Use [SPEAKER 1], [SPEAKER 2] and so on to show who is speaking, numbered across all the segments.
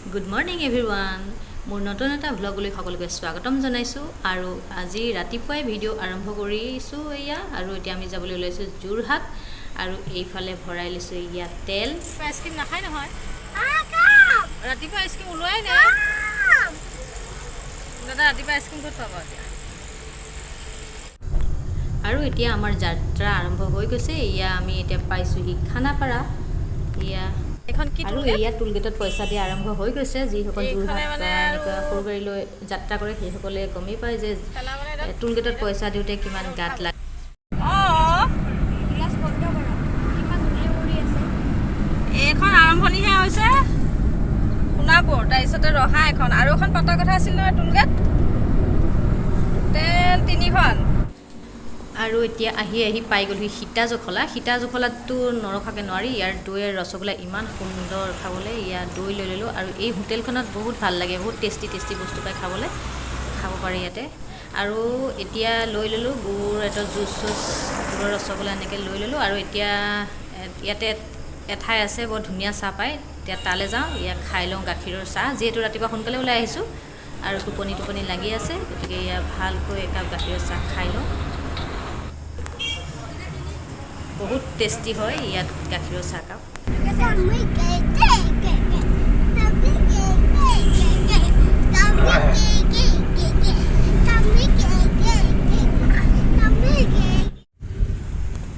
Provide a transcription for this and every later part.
[SPEAKER 1] Good morning everyone. মোৰ নতুন এটা ভ্লগলৈ সকলোকে স্বাগতম জনাইছো আৰু আজি ৰাতিপুৱাই ভিডিও আৰম্ভ কৰিছো এয়া আৰু এতিয়া আমি যাবলৈ ওলাইছো জুৰহাট আৰু এইফালে ভৰাই লৈছো ইয়া তেল আইসক্ৰীম নাখাই নহয় ৰাতিপুৱা আইসক্ৰীম ওলোৱাই নাই দাদা ৰাতিপুৱা আইসক্ৰীম ক'ত পাব এতিয়া আৰু এতিয়া আমাৰ যাত্ৰা আৰম্ভ হৈ গৈছে ইয়া আমি এতিয়া পাইছো হি খানাপাৰা ইয়া এখন কি আৰু ইয়া টুলগেটত পইচা দিয়া আৰম্ভ হৈ গৈছে যি সকল জুৰহাট সৰুগাড়ী লৈ যাত্ৰা কৰে সেই সকলে কমেই পায় যে টুলগেটত পইচা দিওতে কিমান গাত লাগে গ্লাস বন্ধ কৰা কিমান ধুনীয়া কৰি আছে এখন আৰম্ভণিহে হৈছে সোণাপুৰ তাৰপিছতে ৰহা এখন আৰু এখন পাতা কথা আছিল নহয় টুলগেট তেল তিনিখন আৰু এতিয়া আহি পাই গ'লি সীতাজখলাটো নৰখাকে নোৱাৰি ইয়াৰ দৈ আৰু ৰসগোল্লা ইমান সুন্দৰ খাবলৈ ইয়াৰ দৈ লৈ ললো আৰু এই হোটেলখনত বহুত ভাল লাগে বহুত টেষ্টি বস্তু পাই খাবলৈ খাব পাৰি ইয়াতে আৰু এতিয়া লৈ ললো গুৰ এটা জুচ গুৰৰ ৰসগোল্লা এনেকৈ লৈ ললো আৰু এতিয়া ইয়াতে এঠাই আছে বৰ ধুনীয়া চাহ পায় এতিয়া তালৈ যাওঁ ইয়াত খাই লওঁ গাখীৰৰ চাহ যিহেতু ৰাতিপুৱা সোনকালে ওলাই আহিছোঁ আৰু টোপনি লাগি আছে গতিকে ইয়াত ভালকৈ একাপ গাখীৰৰ চাহ খাই লওঁ बहुत टेस्टी है ইয়াত গাখীৰৰ চাহকাপ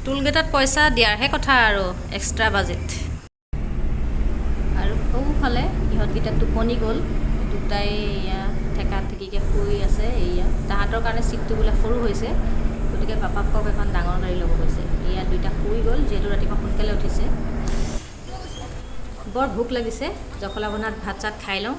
[SPEAKER 1] টুলগেটত পইচা দিয়াৰহে কথা আৰু এক্সট্ৰা বাজেট আৰু সৌফালে ইহঁতকেইটা টোপনি গ'ল দুটাই ইয়া ঠেকা ঠেকিকৈ শুই আছে এয়া তাহাঁতৰ কাৰণে চিটটো বোলে সৰু হৈছে গতিকে পাপাকক এখন ডাঙৰ গাড়ী ল'ব গৈছে ইয়াত দুইটা শুই গ'ল যিহেতু ৰাতিপুৱা সোনকালে উঠিছে বৰ ভোক লাগিছে জখলা বনাত ভাত চাত খাই লওঁ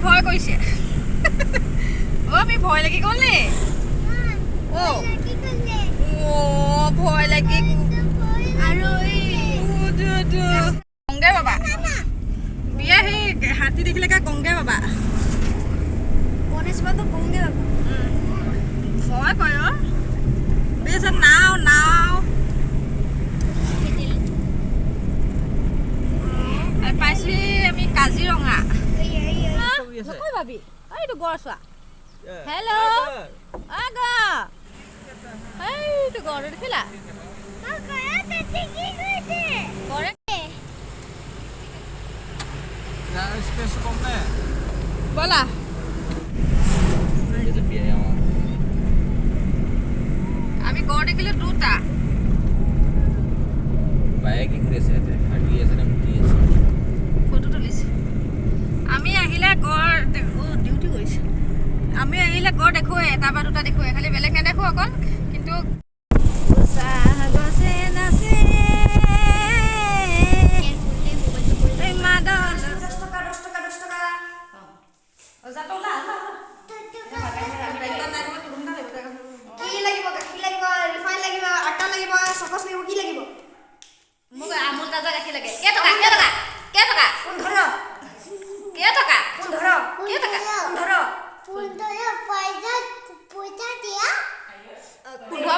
[SPEAKER 1] ভয় কৰিছে ভয় লাগি গ'ল নে ভয় লাগি আৰু গংগে বাবা বিয়া সেই হাতী দেখিলে গংগে বাবা গণেশ বাবা গংগে বাবা ভয় কয় পিছত নাও পাইছোঁ আমি কাজিৰঙা নকয় ভাবি এইটো গড় চোৱা হেল্ল' এইটো গড় দেখিলা বলা আমি গড় দেখিলো দুটা ফটো তুলিছে আমি আহিলে গড় ডিউটি কৰিছোঁ আমি আহিলে গড় দেখোৱে এটা বা দুটা দেখোৱে খালি বেলেগ নেদেখোঁ অকল কিন্তু মোক আমুল তাজা গাখীৰ লাগে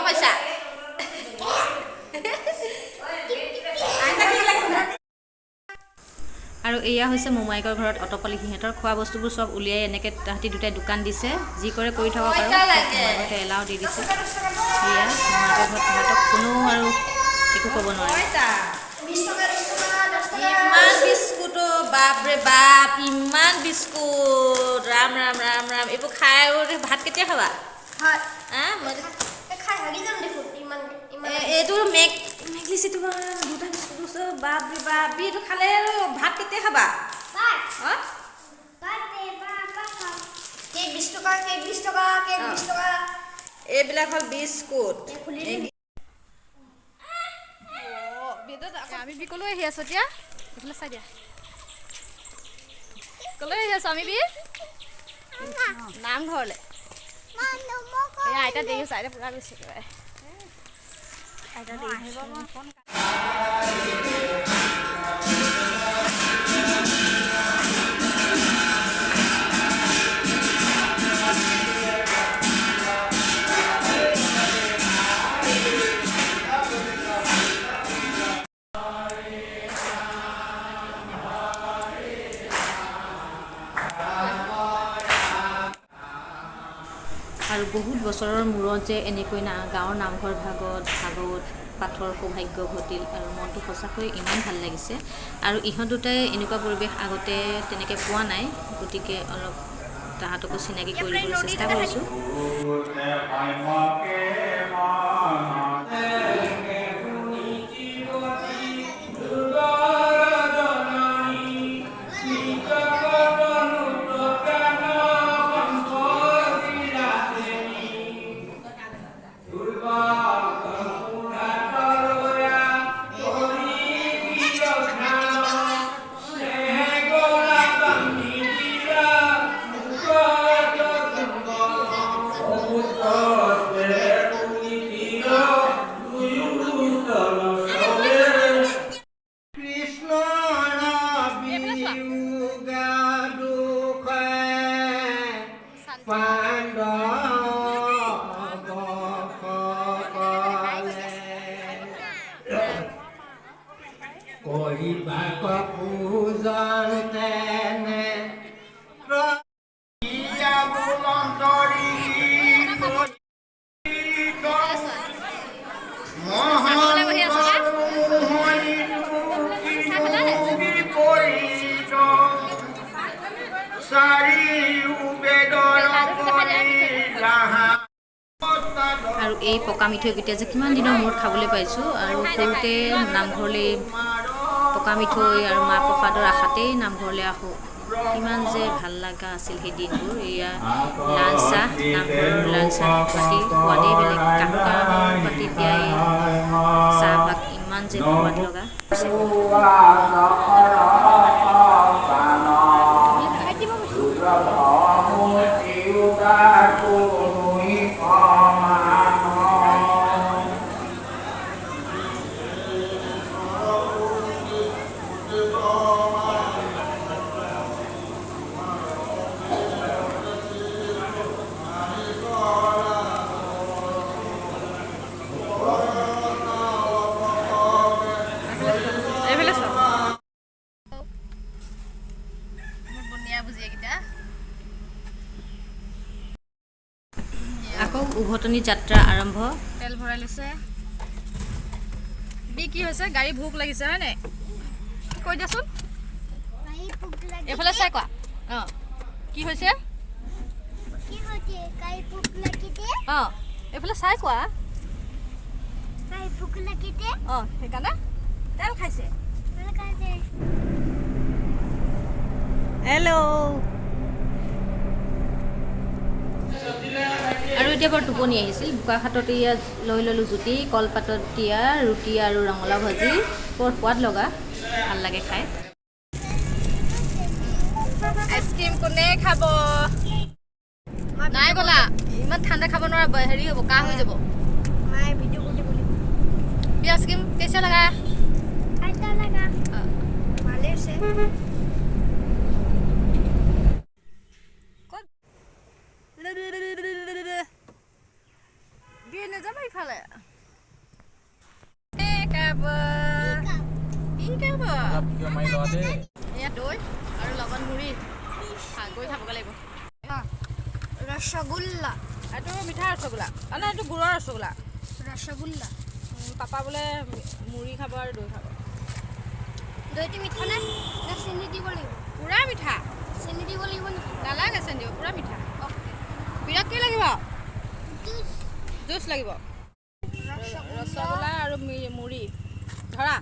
[SPEAKER 1] পইচা আৰু এয়া হৈছে মোমাইকৰ ঘৰত অটপালি সিহঁতৰ খোৱা বস্তুবোৰ চব উলিয়াই এনেকৈ তাহাঁতি দুটাই দোকান দিছে যি কৰে কৰি থ'ব পাৰোঁ মোমাইকহঁতে এলাও দি দিছে এয়া মোমাইকৰ ঘৰত তাহাঁতক কোনো আৰু একো ক'ব নোৱাৰে ইমান বিস্কুট বাপৰে বাপ ইমান বিস্কুট ৰাম ৰাম ৰাম ৰাম এইবোৰ খাই ভাত কেতিয়া খাবা এইটো মেগলিছে তোমাৰ দুটা বিস্কুট বাপৰে বাপ এইটো খালে আৰু ভাত কেতিয়া খাবা কেক 20 টকা এইবিলাক হ'ল বিস্কুট আমি বিকলৈ আহি আছো এতিয়া এইফালে চাই দিয়া ক'লৈ আহিছে স্বামী নামঘৰলৈ আইতা দেৰি হৈছে আইতা পূৰা গৈছে আইতা দেৰি আহিব আৰু বহুত বছৰৰ মূৰত যে এনেকৈ গাঁৱৰ নামঘৰ ভাগৱত পাঠৰ সৌভাগ্য ঘটিল আৰু মনটো সঁচাকৈ ইমান ভাল লাগিছে আৰু ইহঁত দুটাই এনেকুৱা পৰিৱেশ আগতে তেনেকৈ পোৱা নাই গতিকে অলপ তাহাঁতকো চিনাকি কৰিবলৈ চেষ্টা কৰিছোঁ আৰু এই পকা মিঠৈকেইটা যে কিমান দিনৰ মূৰত খাবলৈ পাইছোঁ আৰু সৰুতে নামঘৰলৈ পকা মিঠৈ আৰু মাহ প্ৰসাদৰ আশাতেই নামঘৰলৈ আহোঁ কিমান যে ভাল লগা আছিল সেই দিনবোৰ এয়া লাল চাহ নামঘৰৰ লাল চাহ পাতি সোৱাদেই বেলেগ কাঁহৰ পাতি দিয়া এই চাহভাগ ইমান যে সোৱাদ লগা আকৌ উভতনি যাত্ৰা আৰম্ভ তেল ভৰাই লৈছে কি হৈছে গাড়ী ভোক লাগিছে হয় নাই কৈ দিয়াচোন এইফালে চাই কোৱা কি হৈছে এইফালে চাই কোৱা সেইকাৰণে তেল খাইছে হেল্ল' আৰু এতিয়া বৰ টোপনি আহিছিল বোকাখাটতে ইয়াত লৈ ল'লোঁ জুতি কলপাতত দিয়া ৰুটি আৰু ৰঙালাও ভাজি বৰ সোৱাদ লগা ভাল লাগে খাই আইচক্ৰীম কোনে খাব নাই গ'লা ইমান ঠাণ্ডা খাব নোৱাৰা হেৰি হ'ব কাহ হৈ যাব আইচক্ৰীম কেইচা লগা ভালে আছে ইফালে দৈ আৰু লগত মুড়ি গৈ খাবগৈ লাগিব ৰসগোল্লা এইটো মিঠা ৰসগোল্লা নাই এইটো গুড়ৰ ৰসগোল্লা ৰসগোল্লা পাপা বোলে মুড়ি খাব আৰু দৈ খাব দৈটো মিঠা নে চেনি দিব লাগিব পুৰা মিঠা চেনি দিব লাগিব নেকি নালাগে চেনি দিব পুৰা মিঠা বিৰাট কি লাগিব জুচ লাগিব ৰসগোল্লা আৰু মুড়ি ধৰা